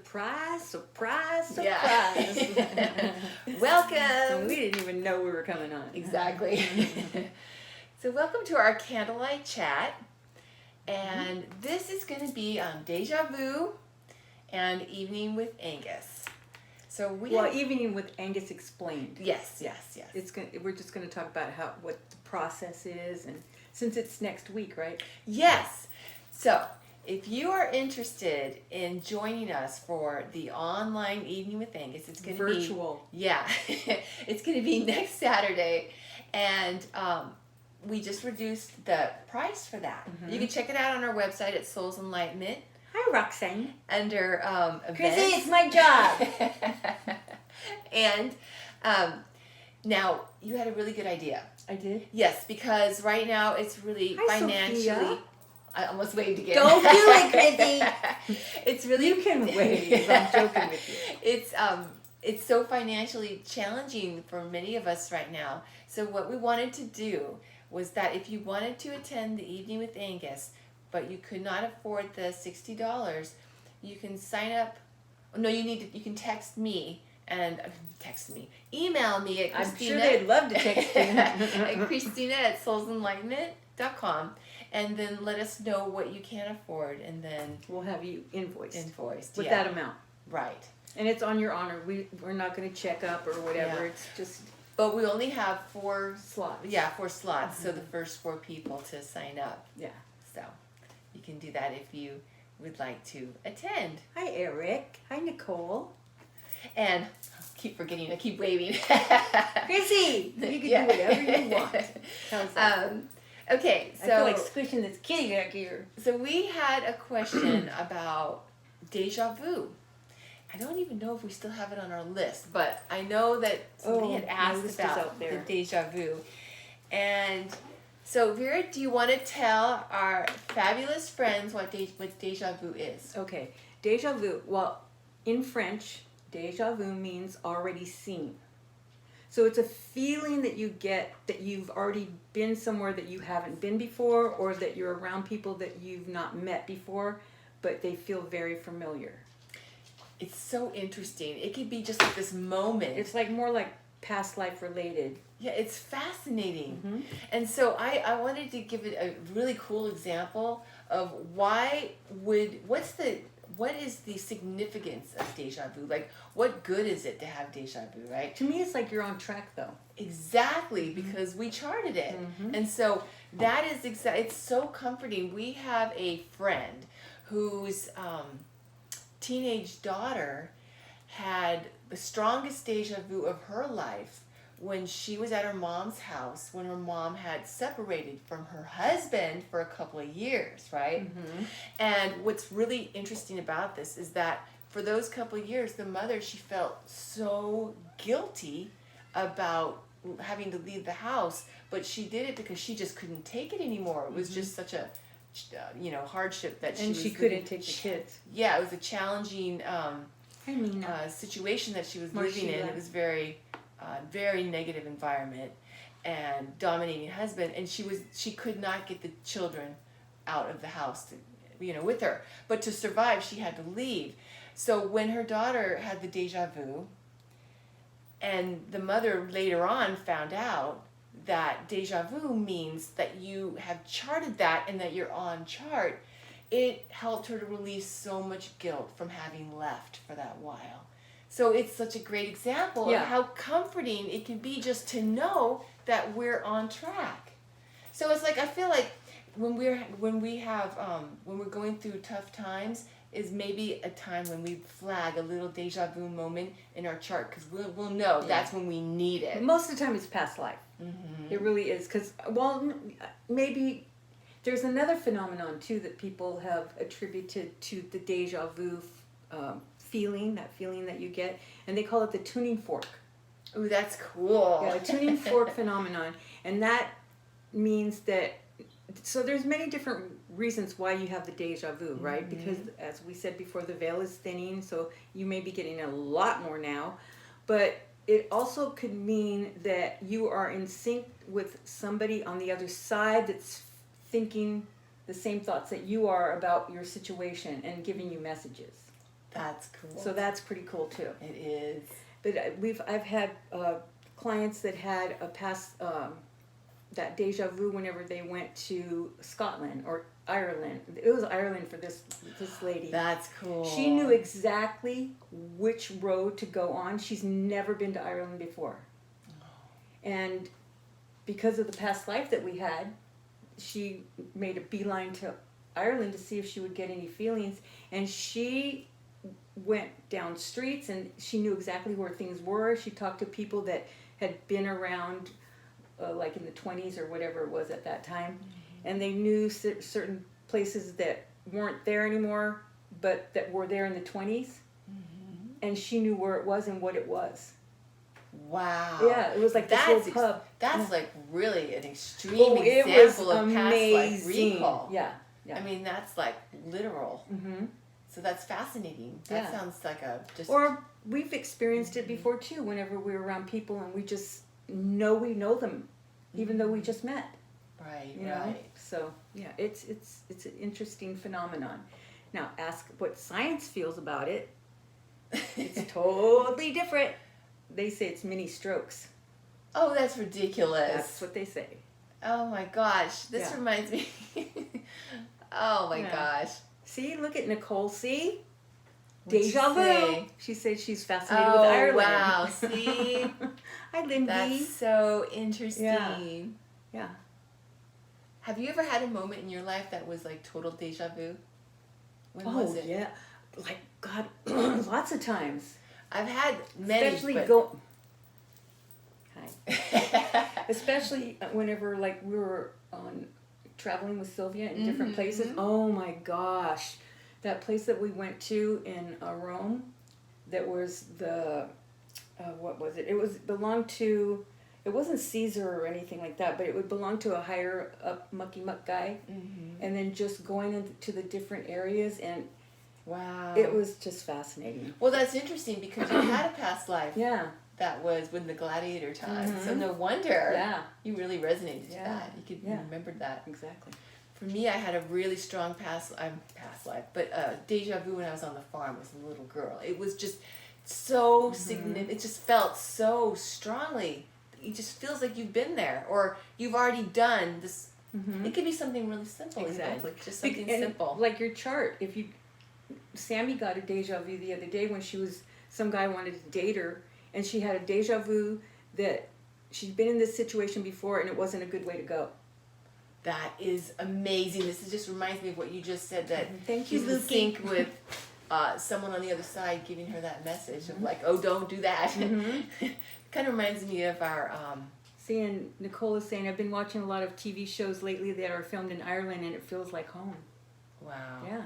Surprise, surprise, surprise. Yeah. Welcome. We didn't even know we were coming on. Exactly. So welcome to our candlelight chat. And this is going to be on Deja Vu and Evening with Angus. So Evening with Angus Explained. Yes. We're just going to talk about what the process is, and since it's next week, right? Yes. So if you are interested in joining us for the online Evening with Angus, it's going to be virtual. Yeah, it's going to be next Saturday, and we just reduced the price for that. Mm-hmm. You can check it out on our website at Souls Enlightenment. Hi, Roxanne. Under events. Chrissy, it's my job. And now you had a really good idea. I did? Yes, because right now it's really financially. Sophia. I almost waved again. Don't do it, Chrissy. It's really. You can wave. I'm joking with you. It's so financially challenging for many of us right now. So what we wanted to do was that if you wanted to attend the Evening with Angus, but you could not afford the $60, you can sign up. No, you can text me and email me at Christina. I'm sure they'd love to text you. At Christina at soulsenlightenment.com, and then let us know what you can afford, and then we'll have you invoiced with that amount. Right. And it's on your honor. We're not going to check up or whatever. Yeah. It's just. But we only have 4 slots. Yeah, 4 slots. Mm-hmm. So the first 4 people to sign up. Yeah. So you can do that if you would like to attend. Hi, Eric. Hi, Nicole. And I keep waving. Chrissy, you can do whatever you want. How's that? Okay, so I feel like squishing this kitty back here. So we had a question about Deja Vu. I don't even know if we still have it on our list, but I know that somebody had asked about the Deja Vu. And so, Vera, do you want to tell our fabulous friends what Deja Vu is? Okay. Deja Vu, well, in French, Deja Vu means already seen. So it's a feeling that you get that you've already been somewhere that you haven't been before, or that you're around people that you've not met before, but they feel very familiar. It's so interesting. It could be just like this moment. It's like more like past life related. Yeah, it's fascinating. Mm-hmm. And so I wanted to give it a really cool example of what is the significance of deja vu? Like, what good is it to have deja vu, right? To me, it's like you're on track, though. Exactly, because we charted it. Mm-hmm. And so that is it's so comforting. We have a friend whose teenage daughter had the strongest deja vu of her life when she was at her mom's house when her mom had separated from her husband for a couple of years, right? Mm-hmm. And what's really interesting about this is that for those couple of years, the mother, she felt so guilty about having to leave the house, but she did it because she just couldn't take it anymore. It was just such a hardship that she couldn't take the kids. Yeah, it was a challenging situation that she was living in. It was very negative environment and dominating husband, and she could not get the children out of the house with her. But to survive, she had to leave. So when her daughter had the deja vu, and the mother later on found out that deja vu means that you have charted that and that you're on chart, it helped her to release so much guilt from having left for that while. So it's such a great example of how comforting it can be just to know that we're on track. So it's like, I feel like when we're going through tough times is maybe a time when we flag a little deja vu moment in our chart, because we'll know that's when we need it. Most of the time it's past life. Mm-hmm. It really is, because maybe there's another phenomenon too that people have attributed to the deja vu feeling that you get, and they call it the tuning fork. Ooh, that's cool. Yeah, a tuning fork phenomenon, and that means that. So there's many different reasons why you have the deja vu, right? Mm-hmm. Because as we said before, the veil is thinning, so you may be getting a lot more now, but it also could mean that you are in sync with somebody on the other side that's thinking the same thoughts that you are about your situation and giving you messages. That's cool. So that's pretty cool too. It is. But I've had clients that had a past that deja vu whenever they went to Scotland or Ireland. It was Ireland for this lady. That's cool. She knew exactly which road to go on. She's never been to Ireland before. And because of the past life that we had, she made a beeline to Ireland to see if she would get any feelings. And she went down streets and she knew exactly where things were. She talked to people that had been around like in the 20s or whatever it was at that time. Mm-hmm. And they knew certain places that weren't there anymore, but that were there in the 20s. Mm-hmm. And she knew where it was and what it was. Wow. Yeah, it was like this little pub. That's like really an extreme example of past life recall. Yeah. I mean, that's like literal. Mm-hmm. So that's fascinating. That sounds like Or we've experienced it before too, whenever we're around people and we just know we know them, even though we just met. Right, you know? So, yeah, it's an interesting phenomenon. Now, ask what science feels about it. It's totally different. They say it's mini strokes. Oh, that's ridiculous. That's what they say. Oh my gosh. This reminds me. Oh my gosh. See, look at Nicole. See? Deja vu. She said she's fascinated with Ireland. Wow. See? Hi, Lindy. That's so interesting. Yeah. Have you ever had a moment in your life that was like total deja vu? When was it? Yeah. Like, God, lots of times. I've had many. Especially Hi. Especially whenever like we were traveling with Sylvia in different places. Oh my gosh. That place that we went to in Rome, that was the, what was it? It wasn't Caesar or anything like that, but it would belong to a higher up mucky muck guy. Mm-hmm. And then just going into the different areas and wow. It was just fascinating. Well, that's interesting because you had a past life. Yeah. That was when the gladiator time. Mm-hmm. So no wonder you really resonated to that. You could remember that. Exactly. For me, I had a really strong past life, but deja vu when I was on the farm as a little girl. It was just so significant. It just felt so strongly. It just feels like you've been there or you've already done this. Mm-hmm. It could be something really simple. Exactly. Even. Just something simple. Like your chart. Sammy got a deja vu the other day when some guy wanted to date her, and she had a deja vu that she'd been in this situation before and it wasn't a good way to go. That is amazing. This just reminds me of what you just said, that Thank you, she's in sync with someone on the other side giving her that message of like, oh, don't do that. Mm-hmm. Kind of reminds me of our... See, and Nicole is saying, I've been watching a lot of TV shows lately that are filmed in Ireland and it feels like home. Wow. Yeah.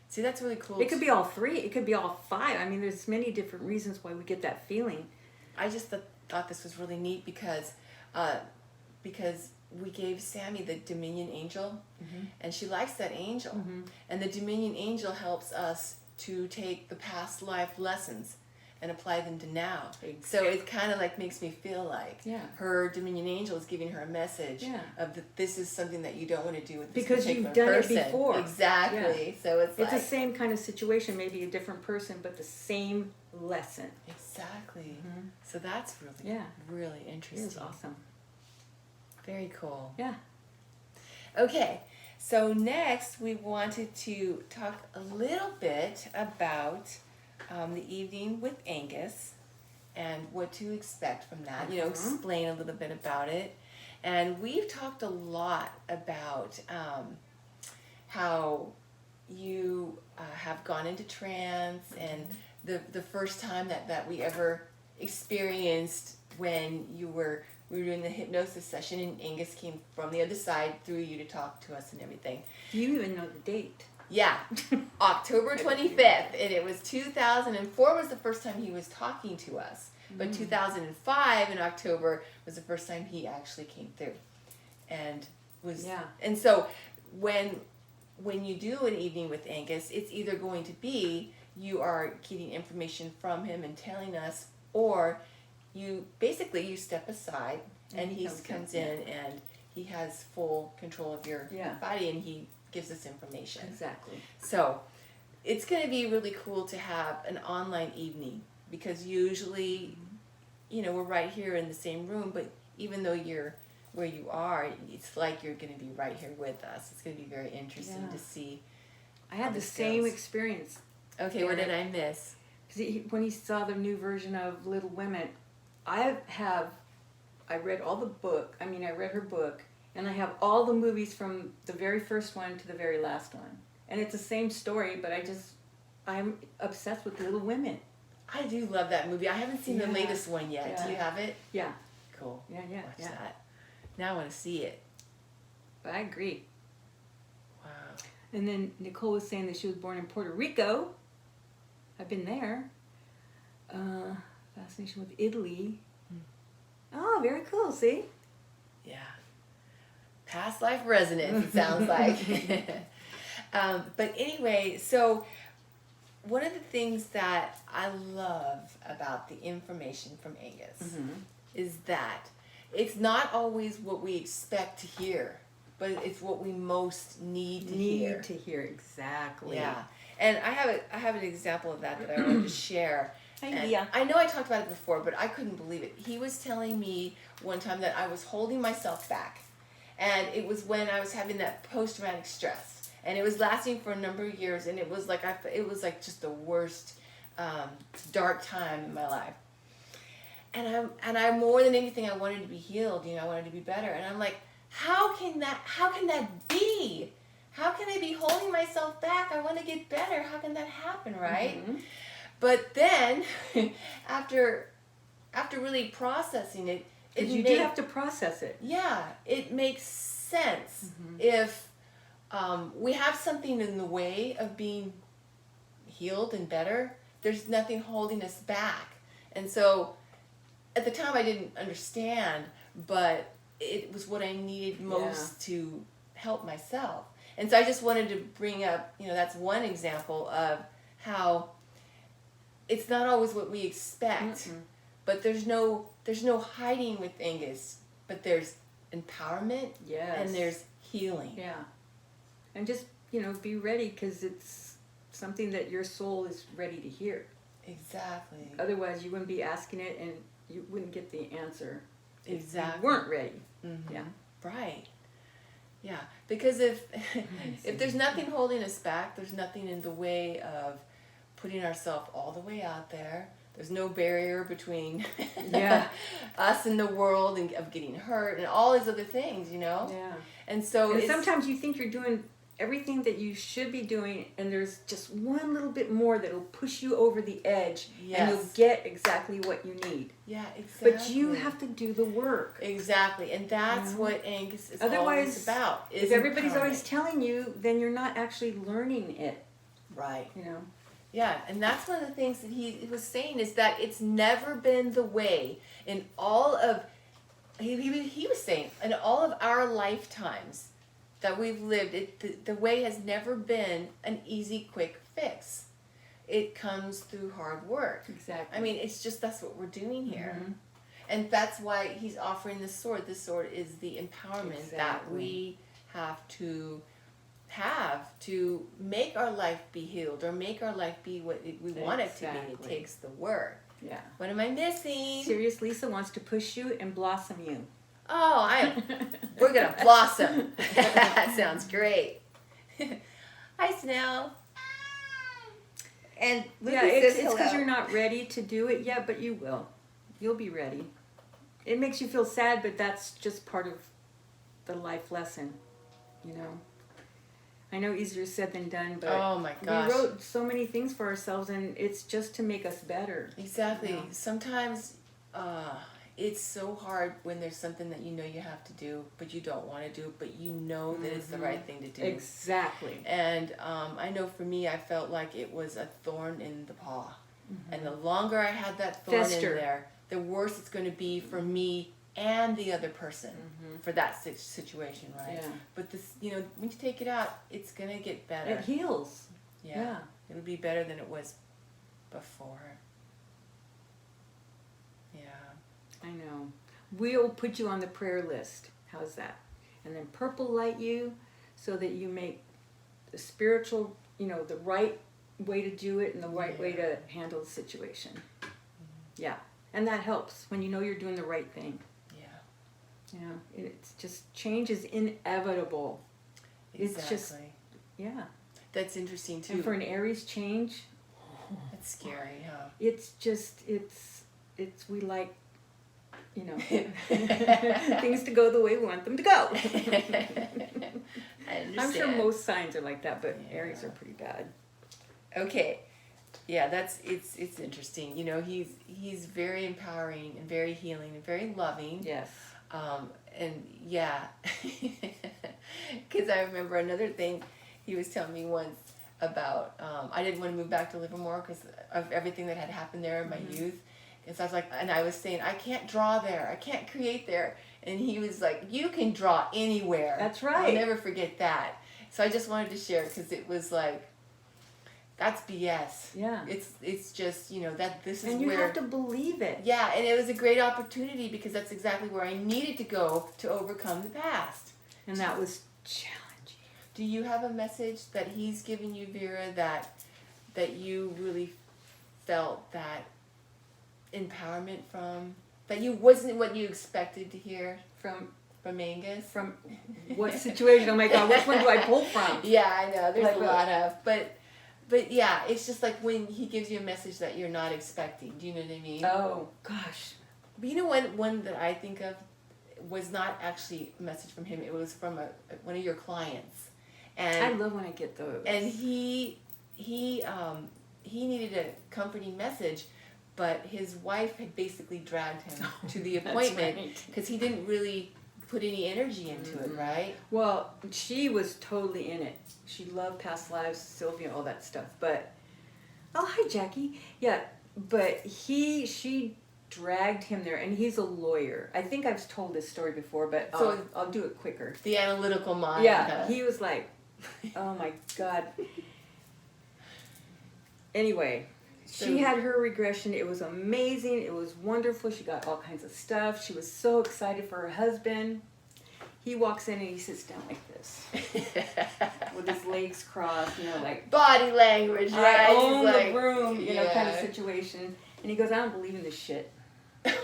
See, that's really cool. It could be all three. It could be all five. I mean, there's many different reasons why we get that feeling. I just thought this was really neat because we gave Sammy the Dominion Angel, and she likes that angel. Mm-hmm. And the Dominion Angel helps us to take the past life lessons and apply them to now. Exactly. So it kind of like makes me feel like her Dominion Angel is giving her a message of that this is something that you don't want to do with this because particular you've done person. It before. Exactly. Yeah. So it's like the same kind of situation, maybe a different person, but the same lesson. Exactly. Mm-hmm. So that's really interesting. It is awesome. Very cool. Yeah. Okay, so next we wanted to talk a little bit about the evening with Angus and what to expect from that. You know, explain a little bit about it. And we've talked a lot about how you have gone into trance and the first time that we ever experienced when we were doing the hypnosis session and Angus came from the other side through you to talk to us and everything. Do you even know the date? Yeah, October 25th, and it was 2004 was the first time he was talking to us, but 2005 in October was the first time he actually came through, and and so when you do an evening with Angus, it's either going to be you are getting information from him and telling us, or you step aside and he comes in and he has full control of your body and he gives us information. Exactly. So it's going to be really cool to have an online evening, because usually, we're right here in the same room, but even though you're where you are, it's like you're going to be right here with us. It's going to be very interesting to see. I had the same experience. Okay, what did I miss? When he saw the new version of Little Women, I read all the book. I read her book, and I have all the movies from the very first one to the very last one. And it's the same story, but I'm obsessed with Little Women. I do love that movie. I haven't seen the latest one yet. Yeah. Do you have it? Yeah. Cool. Yeah. Watch that. Now I want to see it. But I agree. Wow. And then Nicole was saying that she was born in Puerto Rico. I've been there. Fascination with Italy. Oh, very cool. See? Yeah. Past life resonance, it sounds like. But anyway, so one of the things that I love about the information from Angus is that it's not always what we expect to hear, but it's what we most need to hear. Need to hear, exactly. Yeah. And I have an example of that I wanted to share. I know I talked about it before, but I couldn't believe it. He was telling me one time that I was holding myself back. And it was when I was having that post-traumatic stress. And it was lasting for a number of years. And it was like just the worst dark time in my life. And I more than anything, I wanted to be healed. I wanted to be better. And I'm like, how can that be? How can I be holding myself back? I want to get better. How can that happen, right? Mm-hmm. But then, after really processing it, because you do have to process it. Yeah, it makes sense if we have something in the way of being healed and better. There's nothing holding us back, and so at the time I didn't understand, but it was what I needed most to help myself. And so I just wanted to bring up, that's one example of how it's not always what we expect, but there's no hiding with Angus, but there's empowerment, and there's healing. Yeah. And just, be ready, because it's something that your soul is ready to hear. Exactly. Otherwise, you wouldn't be asking it, and you wouldn't get the answer. Exactly. You weren't ready. Mm-hmm. Yeah. Right. Yeah, because if there's nothing holding us back, there's nothing in the way of putting ourselves all the way out there. There's no barrier between us and the world, and of getting hurt and all these other things, Yeah. And so sometimes you think you're doing everything that you should be doing, and there's just one little bit more that'll push you over the edge, and you'll get exactly what you need. Yeah, exactly. But you have to do the work. Exactly, and that's what Angus is always about. If everybody's always telling you, then you're not actually learning it. Right. Yeah, and that's one of the things that he was saying, is that it's never been the way in all of, he was saying, in all of our lifetimes that we've lived, the way has never been an easy, quick fix. It comes through hard work. Exactly. It's just, that's what we're doing here. Mm-hmm. And that's why he's offering this sword. This sword is the empowerment that we have to make our life be healed, or make our life be what we want it to be. It takes the work. Yeah. What am I missing? Serious Lisa wants to push you and blossom you. Oh, we're gonna blossom. That sounds great. Hi, Snell. And Lucas says it's because you're not ready to do it yet, but you will. You'll be ready. It makes you feel sad, but that's just part of the life lesson, I know easier said than done, but oh my gosh, we wrote so many things for ourselves, and it's just to make us better. Exactly. Sometimes it's so hard when there's something that you have to do, but you don't want to do, but that it's the right thing to do. Exactly. And I know for me, I felt like it was a thorn in the paw. And the longer I had that thorn in there, the worse it's going to be for me and the other person for that situation, right? Yeah. But this, when you take it out, it's going to get better. It heals. Yeah. It'll be better than it was before. Yeah. I know. We'll put you on the prayer list. How's that? And then purple light you so that you make the spiritual, the right way to do it and the right way to handle the situation. Yeah. And that helps when you know you're doing the right thing. Yeah. You know, it's just, change is inevitable. Exactly. It's just, yeah. That's interesting too. And for an Aries change, it's scary, huh? it's just, we like, you know, things to go the way we want them to go. I understand. I'm sure most signs are like that, but Aries are pretty bad. Okay. Yeah, it's interesting. You know, he's very empowering and very healing and very loving. Yes. And yeah, because I remember another thing he was telling me once about, I didn't want to move back to Livermore because of everything that had happened there in my youth. And so I was like, and I was saying, I can't draw there. I can't create there. And he was like, you can draw anywhere. That's right. I'll never forget that. So I just wanted to share because it was like, that's BS. Yeah. It's just, you know, that this is and you where... have to believe it. Yeah, and it was a great opportunity because that's exactly where I needed to go to overcome the past. And that was challenging. Do you have a message that he's giving you, Vera, that you really felt that empowerment from? That you wasn't what you expected to hear from Angus? From what situation? Oh my God, which one do I pull from? Yeah, I know. There's Like a lot of... But yeah, it's just like when he gives you a message that you're not expecting. Do you know what I mean? Oh, gosh. But you know one that I think of was not actually a message from him. It was from one of your clients. And I love when I get those. And he needed a comforting message, but his wife had basically dragged him to the appointment because he didn't really put any energy into it, right? Well, she was totally in it. She loved past lives, Sylvia, all that stuff. But, oh, hi, Jackie. Yeah, but she dragged him there, and he's a lawyer. I think I've told this story before, but I'll do it quicker. The analytical mind. Yeah, he was like, oh my God. Anyway, she had her regression. It was amazing. It was wonderful. She got all kinds of stuff. She was so excited for her husband. He walks in and he sits down like this with his legs crossed, you know, like body language, right? I own like, the room, you know, kind of situation. And he goes, I don't believe in this shit. And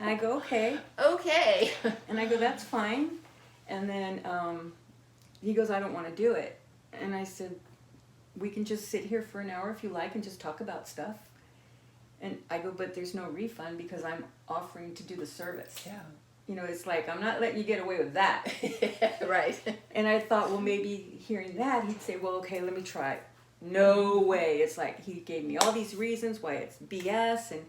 I go, okay. Okay. And I go, that's fine. And then he goes, I don't want to do it. And I said, we can just sit here for an hour if you like and just talk about stuff. And I go, but there's no refund because I'm offering to do the service. Yeah. You know, it's like, I'm not letting you get away with that. Right. And I thought, well, maybe hearing that, he'd say, well, okay, let me try it. No way. It's like, he gave me all these reasons why it's BS, and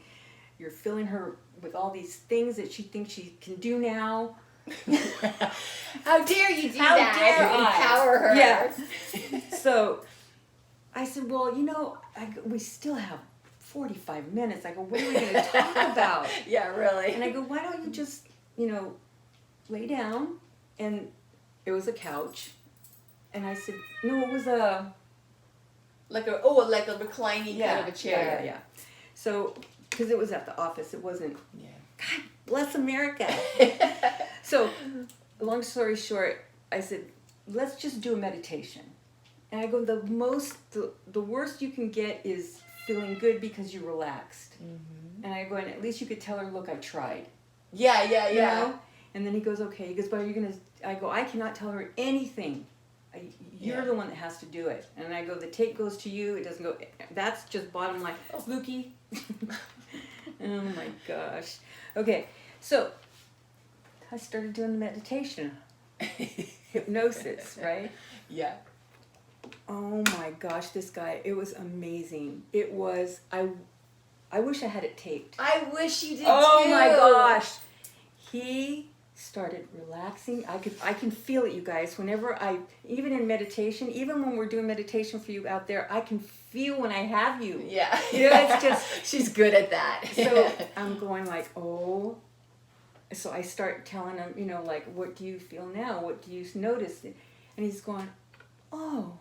you're filling her with all these things that she thinks she can do now. How dare you do How that? dare I? Empower her. Yeah. So I said, well, you know, we still have 45 minutes. I go, what are we going to talk about? Yeah, really. And I go, why don't you just, you know, lay down? And it was a couch. And I said, no, it was like a reclining kind of a chair. Yeah. So, because it was at the office, it wasn't. Yeah. God bless America. So, long story short, I said, let's just do a meditation. And I go, the worst you can get is feeling good because you relaxed. Mm-hmm. And I go, and at least you could tell her, look, I tried. Yeah. You know? And then he goes, okay. He goes, but are you going to, I go, I cannot tell her anything. You're the one that has to do it. And I go, the tape goes to you. It doesn't go, that's just bottom line. Oh, Lukey. Oh my gosh. Okay. So I started doing the meditation. Hypnosis, right? Yeah. Oh my gosh, this guy, it was amazing. It was, I wish I had it taped. I wish you did Oh too. my gosh. He started relaxing. I can feel it, you guys. Whenever even in meditation, even when we're doing meditation for you out there, I can feel when I have you. Yeah. You know, it's just. She's good at that. So I'm going like, oh. So I start telling him, you know, like, what do you feel now? What do you notice? And he's going, oh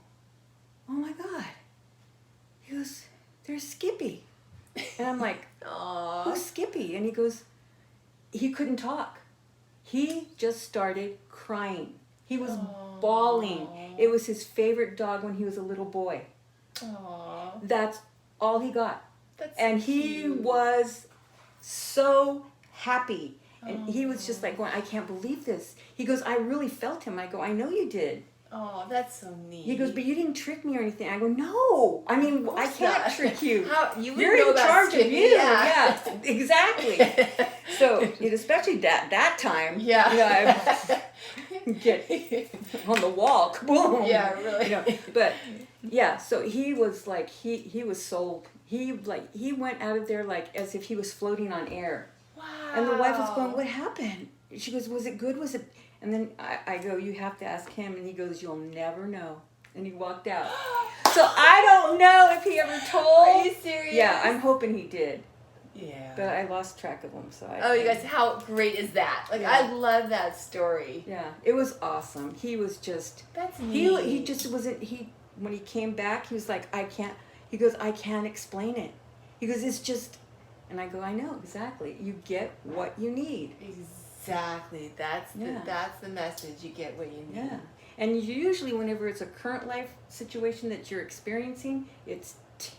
my God. He goes, there's Skippy. And I'm like, Aww. who's Skippy? And he goes, he couldn't talk. He just started crying. He was bawling. It was his favorite dog when he was a little boy. Aww. That's all he got. That's And so he cute. was so happy. And he was Aw. just like going, I can't believe this. He goes, I really felt him. I go, I know you did. Oh, that's so neat. He goes, but you didn't trick me or anything. I go, no. I mean, I can't trick you. How you would You're know in about charge of skipping, you. yeah. Yeah, exactly. So, especially that time. Yeah. I get on the wall, kaboom. Yeah, really. But yeah, so he was like, he was sold. He went out of there like as if he was floating on air. Wow. And the wife was going, what happened? She goes, was it good? Was it? And then I go, you have to ask him. And he goes, you'll never know. And he walked out. So I don't know if he ever told. Are you serious? Yeah, I'm hoping he did. Yeah. But I lost track of him. So Oh, you guys, how great is that? Like, Yeah. I love that story. Yeah, it was awesome. He was just. That's neat. He just wasn't. When he came back, he was like, I can't. He goes, I can't explain it. He goes, it's just. And I go, I know exactly. You get what you need. Exactly. That's Yeah. that's the message. You get what you need. Yeah. And usually whenever it's a current life situation that you're experiencing, it's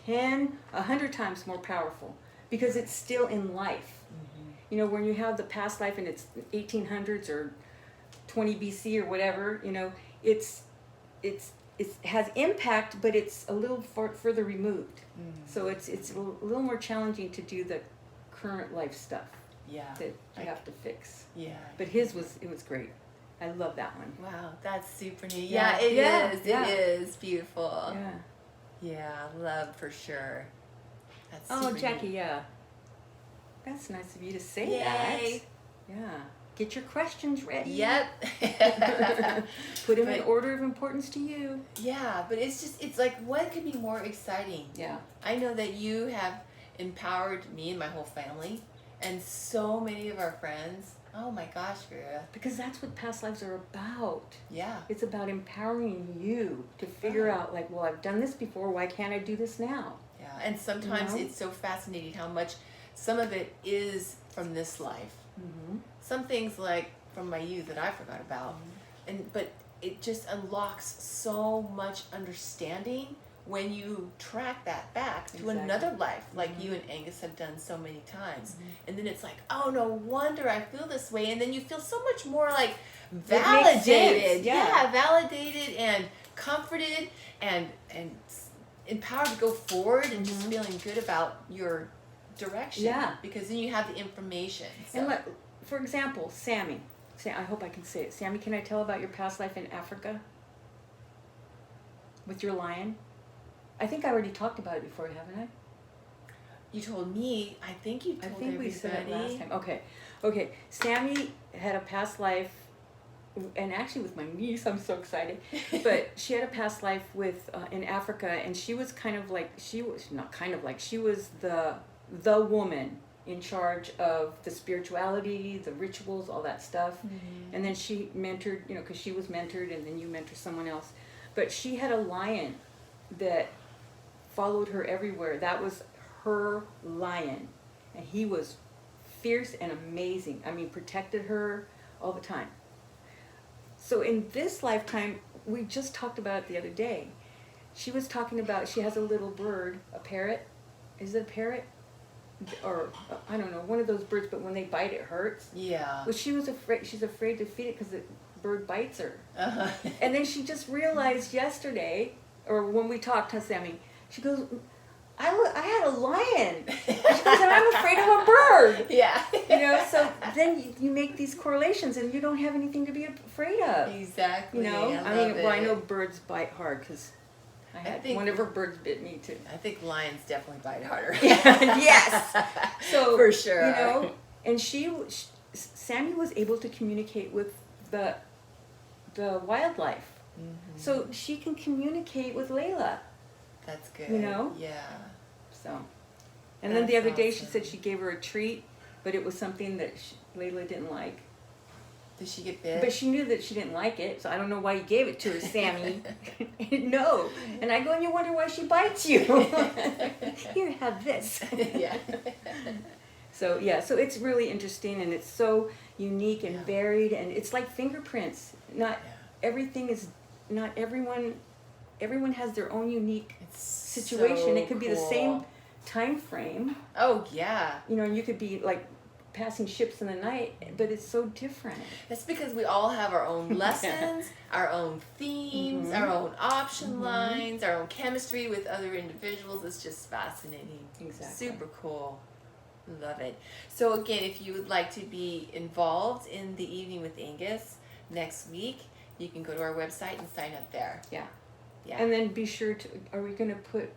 100 times more powerful because it's still in life. Mm-hmm. When you have the past life and it's 1800s or 20 BC or whatever, it has impact, but it's a little further removed. Mm. So it's a little more challenging to do the current life stuff Yeah. that you have to fix. Yeah. But it was great. I love that one. Wow, that's super neat. Yeah. Yeah, it Yeah, is. yeah. It is beautiful. Yeah. Yeah, love for sure. That's Oh, super Jackie, neat. yeah. That's nice of you to say Yay. that. Yeah. Get your questions ready. Yep. Put them in But- order of importance to you. Yeah, but it's like, what could be more exciting? Yeah. I know that you have empowered me and my whole family and so many of our friends. Oh my gosh, Vera. Because that's what past lives are about. Yeah. It's about empowering you to figure out, like, well, I've done this before. Why can't I do this now? Yeah. And sometimes You know? it's so fascinating how much some of it is from this life. Mm-hmm. Some things like from my youth that I forgot about. But it just unlocks so much understanding when you track that back to Exactly. another life, like Mhm. you and Angus have done so many times. Mhm. And then it's like, oh, no wonder I feel this way. And then you feel so much more like makes validated. sense, yeah. Validated and comforted and empowered to go forward and just Mhm. feeling good about your direction. Yeah. Because then you have the information. So. And for example, Sammy. I hope I can say it. Sammy, can I tell about your past life in Africa? With your lion? I think I already talked about it before, haven't I? You told me. I think you told I think everybody. we said it last time. Okay. Sammy had a past life, and actually with my niece, I'm so excited. But she had a past life in Africa, and she was she was the woman in charge of the spirituality, the rituals, all that stuff. Mm-hmm. And then she mentored, because she was mentored, and then you mentor someone else. But she had a lion that followed her everywhere. That was her lion. And he was fierce and amazing. I mean, protected her all the time. So in this lifetime, we just talked about it the other day. She was talking about, she has a little bird, a parrot. Is it a parrot? Or, I don't know, one of those birds, but when they bite, it hurts. Yeah. Well, she's afraid to feed it because the bird bites her. Uh-huh. And then she just realized yesterday, or when we talked to Sammy, she goes, I had a lion. She goes, and I'm afraid of a bird. Yeah. So then you make these correlations and you don't have anything to be afraid of. Exactly. I know birds bite hard because I think one of her birds bit me too. I think lions definitely bite harder. Yes. So, for sure. And Sammy was able to communicate with the wildlife. Mm-hmm. So she can communicate with Layla. That's good. Yeah. So, and then the other That's day she awesome. said she gave her a treat, but it was something that Layla didn't like. Did she get bit? But she knew that she didn't like it, so I don't know why you gave it to her, Sammy. No. And I go, and you wonder why she bites you. Here, have this. Yeah. So it's really interesting, and it's so unique and Yeah. varied, and it's like fingerprints. Not everyone everyone has their own unique It's situation. so It could be the cool. same time frame, Oh yeah. you know, and you could be like passing ships in the night, but it's so different. That's because we all have our own lessons, our own themes, our own option lines, our own chemistry with other individuals. It's just fascinating. Exactly. Super cool. Love it. So again, if you would like to be involved in the Evening with Angus next week, you can go to our website and sign up there. Yeah. Yeah. And then be sure to, are we going to put,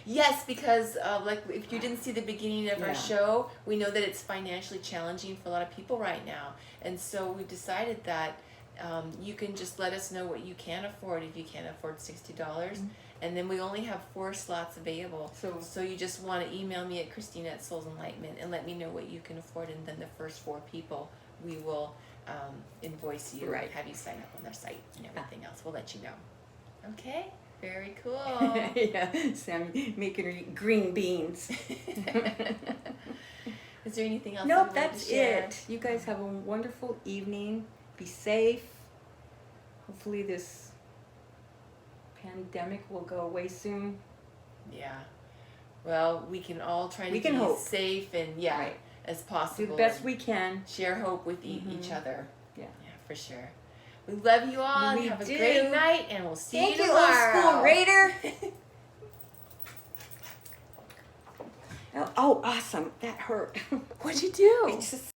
Yes, because like if you didn't see the beginning of Yeah. our show, we know that it's financially challenging for a lot of people right now, and so we decided that you can just let us know what you can afford if you can't afford $60, and then we only have 4 slots available. So you just want to email me at Christina at Souls Enlightenment and let me know what you can afford, and then the first 4 people we will invoice you, Right. have you sign up on their site and everything else. We'll let you know. Okay. Very cool. yeah, Sam making her eat green beans. Is there anything else? Nope, you wanted that's to share? it. You guys have a wonderful evening. Be safe. Hopefully this pandemic will go away soon. Yeah. Well, we can all try to We be can hope. safe and Right. as Do possible. the best and we can. share hope with each other. Yeah. Yeah, for sure. We love you all. We Have a do. great night, and we'll see Thank you you, old tomorrow. school Raider. Oh, awesome. That hurt. What'd you do? It's just